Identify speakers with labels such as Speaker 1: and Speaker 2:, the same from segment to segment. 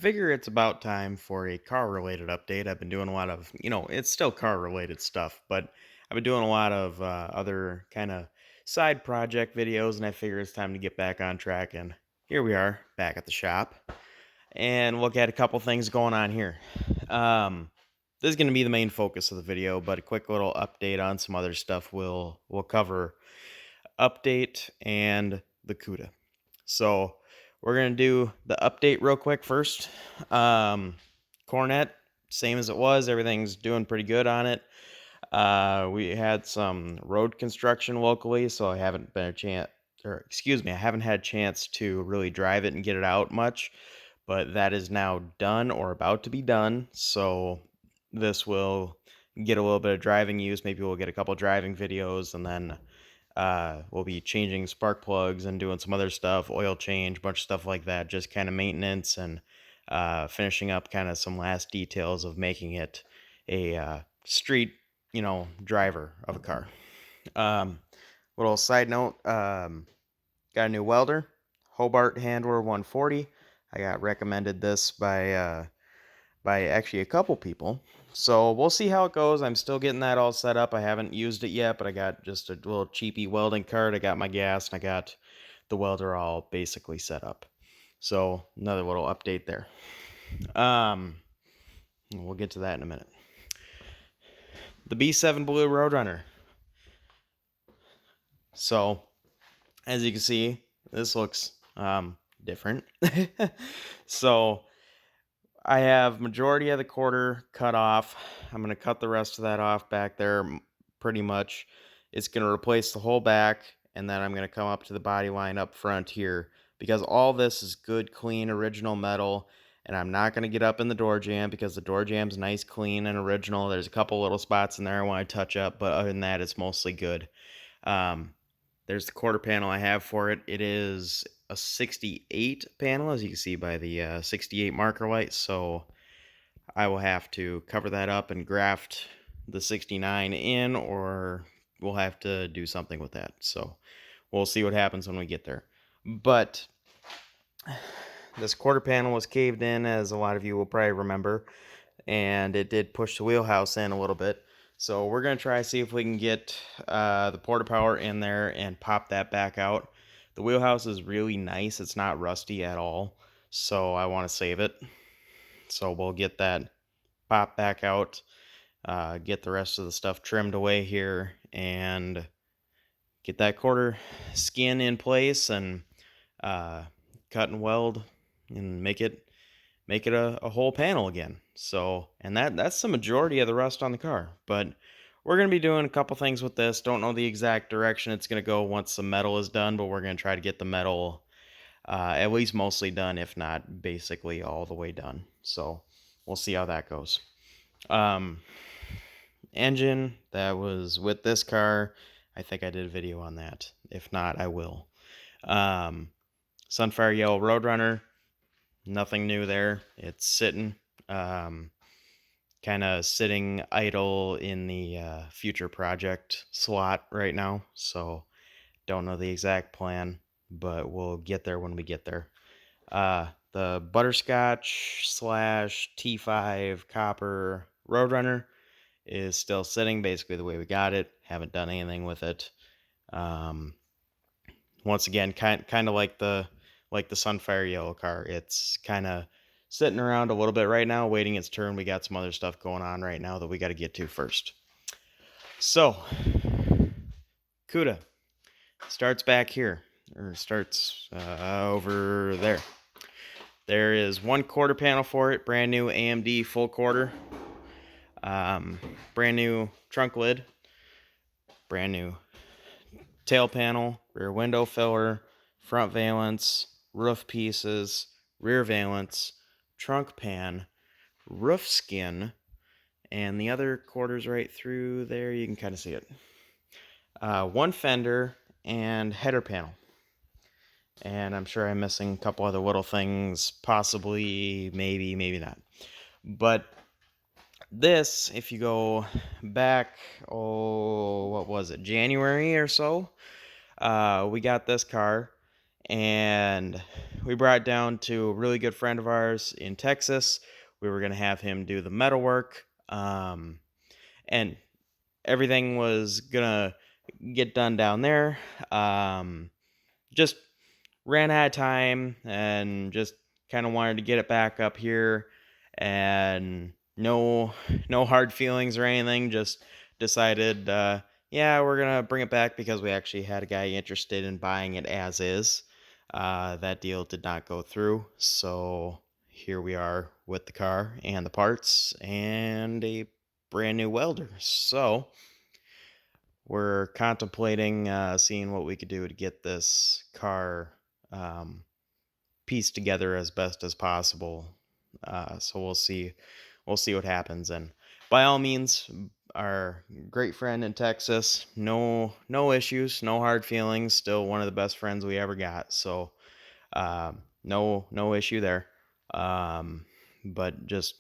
Speaker 1: figure it's about time for a car related update. I've been doing a lot of, it's still car related stuff, but I've been doing a lot of other kind of side project videos, and I figure it's time to get back on track. And here we are back at the shop and look at a couple things going on here. Um, this is going to be the main focus of the video, but a quick little update on some other stuff we'll cover update and the Cuda. So we're gonna do the update real quick first. Cornet, same as it was. Everything's doing pretty good on it. We had some road construction locally, so I haven't been a chance, or excuse me, I haven't had a chance to really drive it and get it out much. But that is now done or about to be done. So this will get a little bit of driving use. Maybe we'll get a couple driving videos, and then we'll be changing spark plugs and doing some other stuff, oil change, bunch of stuff like that, just kind of maintenance and finishing up kind of some last details of making it a street, driver of a car. Um, Little side note, got a new welder, Hobart Handler 140. I got recommended this by actually a couple people. So we'll see how it goes. I'm still getting that all set up. I haven't used it yet, but I got just a little cheapy welding cart. I got my gas and I got the welder all basically set up. So another little update there. We'll get to that in a minute. The B7 Blue Roadrunner. So as you can see, this looks different. So I have majority of the quarter cut off. I'm going to cut the rest of that off back there pretty much. It's going to replace the whole back, and then I'm going to come up to the body line up front here because all this is good, clean, original metal, and I'm not going to get up in the door jamb because the door jamb's nice, clean, and original. There's a couple little spots in there I want to touch up, but other than that, it's mostly good. There's the quarter panel I have for it. It is a 68 panel, as you can see by the 68 marker light, so I will have to cover that up and graft the 69 in, or we'll have to do something with that. So we'll see what happens when we get there. But this quarter panel was caved in, as a lot of you will probably remember, and it did push the wheelhouse in a little bit. So we're going to try to see if we can get the porta power in there and pop that back out. The wheelhouse is really nice. It's not rusty at all. So I want to save it. So we'll get that pop back out, get the rest of the stuff trimmed away here, and get that quarter skin in place and cut and weld and make it a whole panel again. So, and that's the majority of the rust on the car. But we're going to be doing a couple things with this. Don't know the exact direction it's going to go once the metal is done, but we're going to try to get the metal at least mostly done, if not basically all the way done. So we'll see how that goes. Engine that was with this car, I think I did a video on that. If not, I will. Sunfire Yellow Roadrunner. Nothing new there. It's sitting, kind of sitting idle in the future project slot right now. So don't know the exact plan, but we'll get there when we get there. The Butterscotch slash T5 Copper Roadrunner is still sitting basically the way we got it. Haven't done anything with it. Once again, kind of like the Sunfire Yellow car. It's kind of sitting around a little bit right now, waiting its turn. We got some other stuff going on right now that we got to get to first. So, Cuda starts back here, or starts over there. There is one quarter panel for it, brand new AMD full quarter, brand new trunk lid, brand new tail panel, rear window filler, front valance, roof pieces, rear valance, trunk pan, roof skin, and the other quarters right through there, you can kind of see it. One fender and header panel. And I'm sure I'm missing a couple other little things, possibly, maybe not. But this, if you go back, what was it, January or so, we got this car, and we brought it down to a really good friend of ours in Texas. We were going to have him do the metalwork, and everything was going to get done down there. Just ran out of time and just kind of wanted to get it back up here, and no hard feelings or anything, just decided yeah, we're gonna bring it back because we actually had a guy interested in buying it as is. That deal did not go through, so here we are with the car and the parts and a brand new welder. So we're contemplating seeing what we could do to get this car um, pieced together as best as possible. So we'll see what happens. And by all means, our great friend in Texas, no issues, no hard feelings. Still one of the best friends we ever got. So no issue there. But just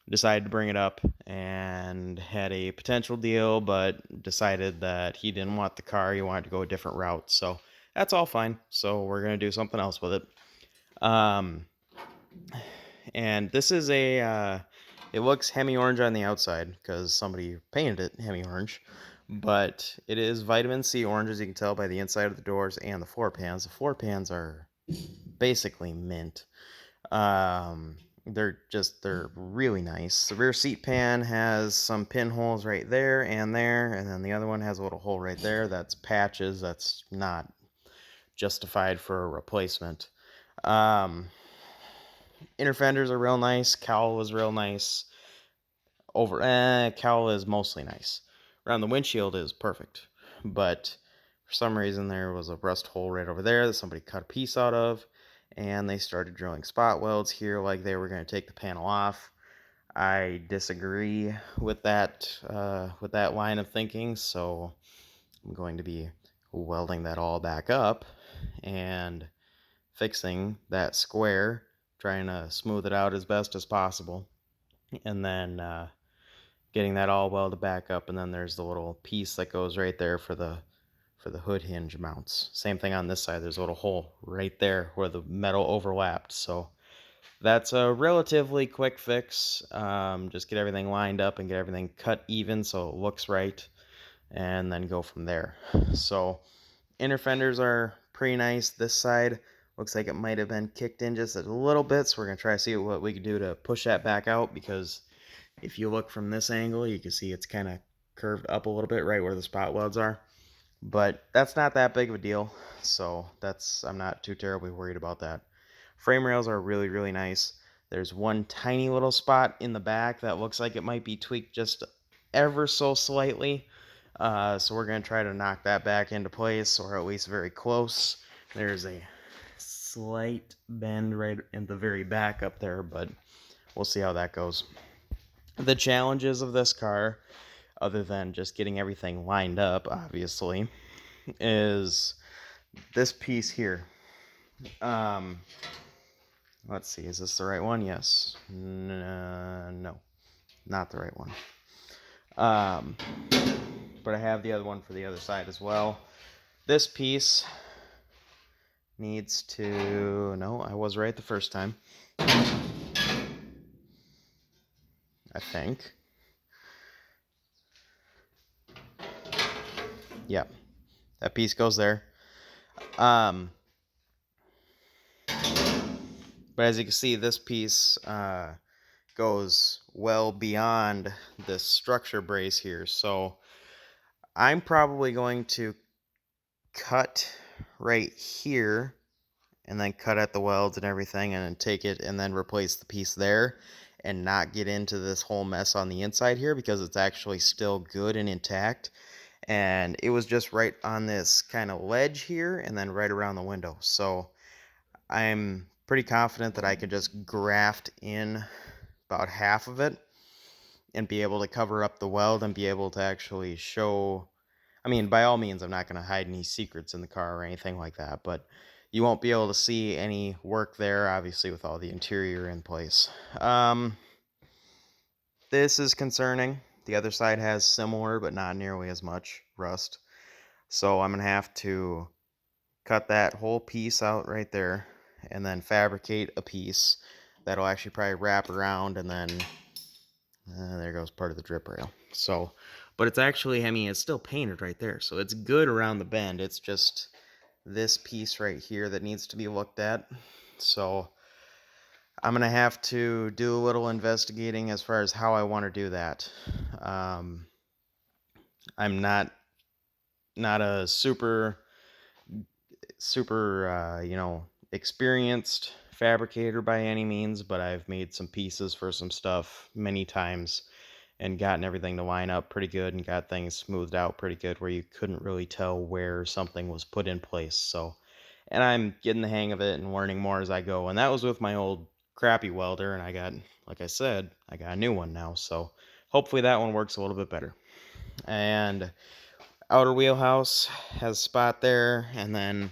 Speaker 1: decided to bring it up and had a potential deal, but decided that he didn't want the car. He wanted to go a different route. So that's all fine. So we're gonna do something else with it. Um, and this is it looks hemi orange on the outside because somebody painted it hemi orange, but it is vitamin C orange, as you can tell by the inside of the doors and the floor pans. The floor pans are basically mint. Um, they're really nice. The rear seat pan has some pinholes right there, and then the other one has a little hole right there. That's patches. That's not justified for a replacement. Um, Inner fenders are real nice. Cowl is real nice. Cowl is mostly nice. Around the windshield is perfect, but for some reason there was a rust hole right over there that somebody cut a piece out of, and they started drilling spot welds here like they were going to take the panel off. I disagree with that line of thinking, so I'm going to be welding that all back up and fixing that square, trying to smooth it out as best as possible, and then getting that all welded back up. And then there's the little piece that goes right there for the hood hinge mounts. Same thing on this side. There's a little hole right there where the metal overlapped. So that's a relatively quick fix. Just get everything lined up and get everything cut even so it looks right, and then go from there. So inner fenders are pretty nice. This side looks like it might have been kicked in just a little bit, so we're going to try to see what we can do to push that back out, because if you look from this angle, you can see it's kind of curved up a little bit right where the spot welds are. But that's not that big of a deal, so I'm not too terribly worried about that. Frame rails are really nice. There's one tiny little spot in the back that looks like it might be tweaked just ever so slightly. So we're going to try to knock that back into place, or at least very close. There's a slight bend right in the very back up there, but we'll see how that goes. The challenges of this car, other than just getting everything lined up, obviously, is this piece here. Let's see, is this the right one? Yes. No, not the right one. But I have the other one for the other side as well. This piece needs to... No, I was right the first time, I think. Yep, that piece goes there. But as you can see, this piece goes well beyond this structure brace here. So I'm probably going to cut right here and then cut at the welds and everything, and then take it and then replace the piece there, and not get into this whole mess on the inside here, because it's actually still good and intact. And it was just right on this kind of ledge here and then right around the window. So I'm pretty confident that I could just graft in about half of it and be able to cover up the weld and be able to actually show... I mean, by all means, I'm not going to hide any secrets in the car or anything like that, but you won't be able to see any work there, obviously, with all the interior in place. This is concerning. The other side has similar, but not nearly as much rust. So I'm going to have to cut that whole piece out right there, and then fabricate a piece that'll actually probably wrap around, and then there goes part of the drip rail. So, but it's actually, I mean, it's still painted right there, so it's good around the bend. It's just this piece right here that needs to be looked at. So I'm gonna have to do a little investigating as far as how I want to do that. Um, I'm not a super experienced fabricator by any means, but I've made some pieces for some stuff many times and gotten everything to line up pretty good and got things smoothed out pretty good where you couldn't really tell where something was put in place. So, and I'm getting the hang of it and learning more as I go. And that was with my old crappy welder, and I got, like I said, I got a new one now. So hopefully that one works a little bit better. And outer wheelhouse has a spot there, and then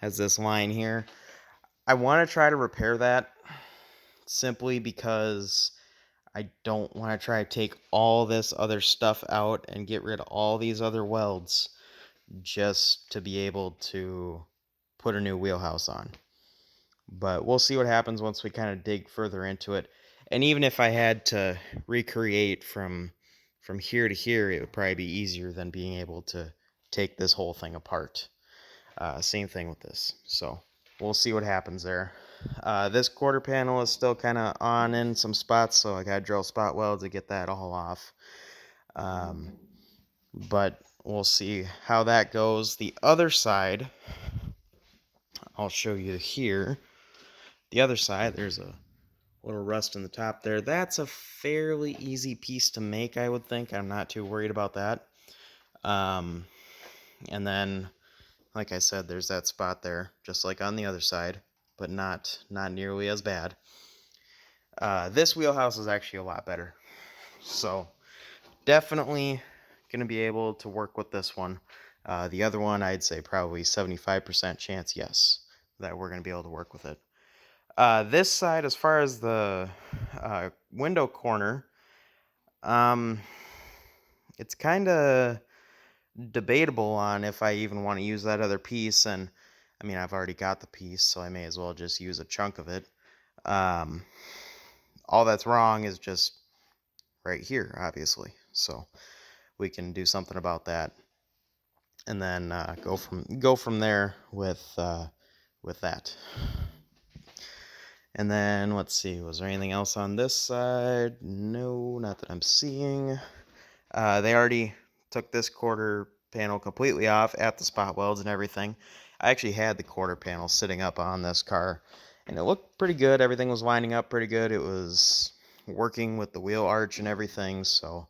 Speaker 1: has this line here. I want to try to repair that simply because I don't want to try to take all this other stuff out and get rid of all these other welds just to be able to put a new wheelhouse on. But we'll see what happens once we kind of dig further into it. And even if I had to recreate from here to here, it would probably be easier than being able to take this whole thing apart. Same thing with this. So we'll see what happens there. This quarter panel is still kind of on in some spots, so I got to drill spot welds to get that all off. But we'll see how that goes. The other side, I'll show you here. The other side, there's a little rust in the top there. That's a fairly easy piece to make, I would think. I'm not too worried about that. And then, like I said, there's that spot there, just like on the other side, but not nearly as bad. This wheelhouse is actually a lot better. So definitely going to be able to work with this one. The other one, I'd say probably 75% chance, yes, that we're going to be able to work with it. This side, as far as the window corner, it's kind of debatable on if I even want to use that other piece. And I mean, I've already got the piece, so I may as well just use a chunk of it. All that's wrong is just right here, obviously. So we can do something about that, and then go from there with that. And then let's see, was there anything else on this side? No, not that I'm seeing. They already took this quarter panel completely off at the spot welds and everything. I actually had the quarter panel sitting up on this car, and it looked pretty good. Everything was lining up pretty good. It was working with the wheel arch and everything, so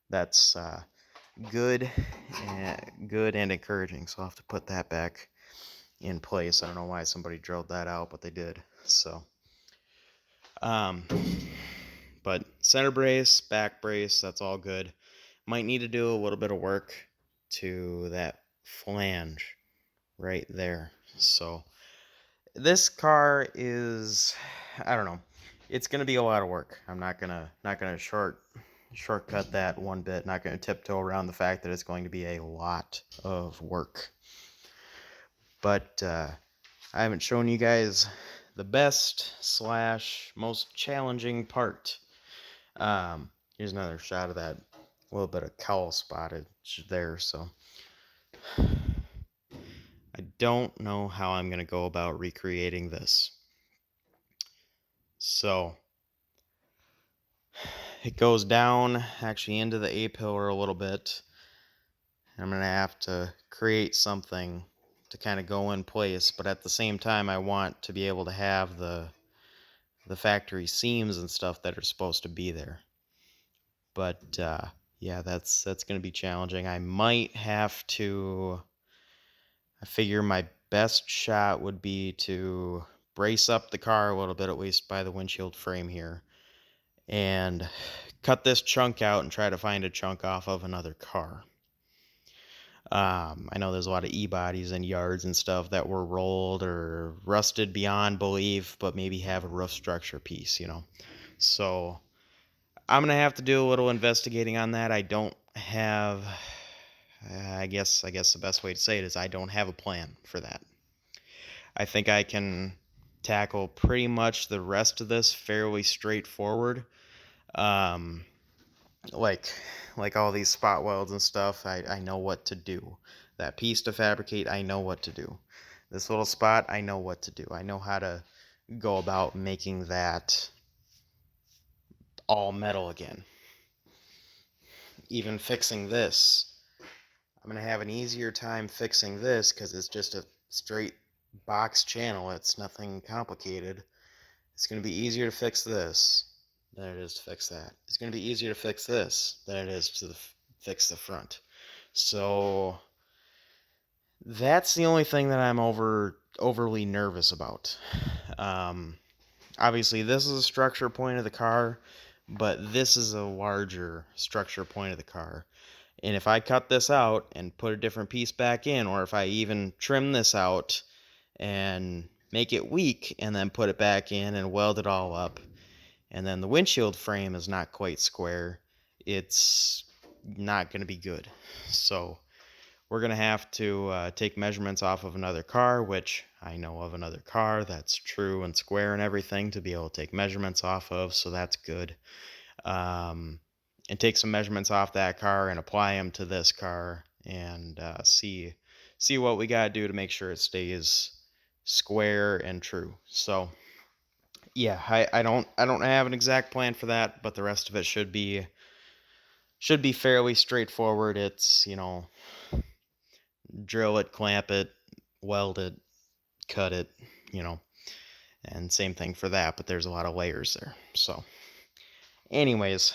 Speaker 1: that's good and encouraging. So I'll have to put that back in place. I don't know why somebody drilled that out, but they did. So but center brace, back brace, that's all good. Might need to do a little bit of work to that flange right there. So this car is, I don't know, it's gonna be a lot of work. I'm not gonna shortcut that one bit. Not gonna tiptoe around the fact that it's going to be a lot of work. But I haven't shown you guys the best / most challenging part. Here's another shot of that little bit of cowl spottage there. So I don't know how I'm going to go about recreating this. So it goes down actually into the A-pillar a little bit. I'm going to have to create something to kind of go in place, but at the same time I want to be able to have the factory seams and stuff that are supposed to be there. But yeah, that's going to be challenging. I might have to, I figure my best shot would be to brace up the car a little bit, at least by the windshield frame here, and cut this chunk out and try to find a chunk off of another car. I know there's a lot of E-bodies and yards and stuff that were rolled or rusted beyond belief, but maybe have a roof structure piece, you know. So I'm going to have to do a little investigating on that. I don't have I guess the best way to say it is I don't have a plan for that. I think I can tackle pretty much the rest of this fairly straightforward. Um, like all these spot welds and stuff, I know what to do. That piece to fabricate, I know what to do. This little spot, I know what to do. I know how to go about making that all metal again. Even fixing this, I'm going to have an easier time fixing this because it's just a straight box channel. It's nothing complicated. It's going to be easier to fix this than it is to fix that. It's going to be easier to fix this than it is to fix the front. So that's the only thing that I'm overly nervous about. Obviously, this is a structure point of the car, but this is a larger structure point of the car. And if I cut this out and put a different piece back in, or if I even trim this out and make it weak and then put it back in and weld it all up, and then the windshield frame is not quite square, it's not going to be good. So we're going to have to take measurements off of another car, which I know of another car that's true and square and everything to be able to take measurements off of, so that's good. And take some measurements off that car and apply them to this car and see what we got to do to make sure it stays square and true. So yeah, I don't have an exact plan for that, but the rest of it should be fairly straightforward. It's, drill it, clamp it, weld it, cut it, and same thing for that, but there's a lot of layers there. So anyways,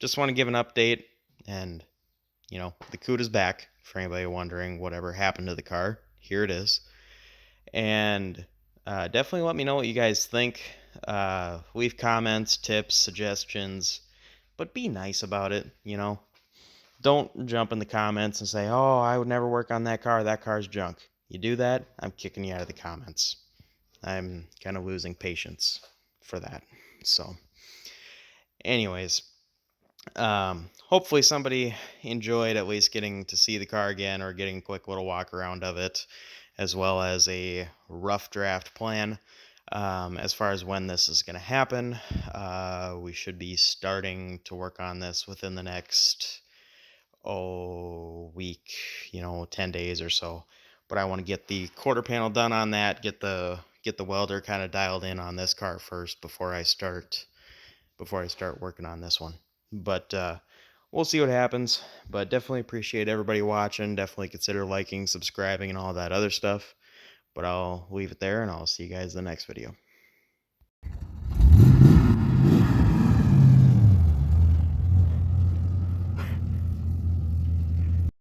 Speaker 1: just want to give an update, and the Cuda's back for anybody wondering whatever happened to the car. Here it is. And definitely let me know what you guys think. Leave comments, tips, suggestions, but be nice about it. Don't jump in the comments and say, oh, I would never work on that car, that car's junk. You do that, I'm kicking you out of the comments. I'm kind of losing patience for that. So anyways, hopefully somebody enjoyed at least getting to see the car again, or getting a quick little walk around of it, as well as a rough draft plan. As far as when this is going to happen, we should be starting to work on this within the next week, 10 days or so. But I want to get the quarter panel done on that, get the welder kind of dialed in on this car first before I start working on this one. But we'll see what happens. But definitely appreciate everybody watching. Definitely consider liking, subscribing, and all that other stuff. But I'll leave it there, and I'll see you guys in the next video.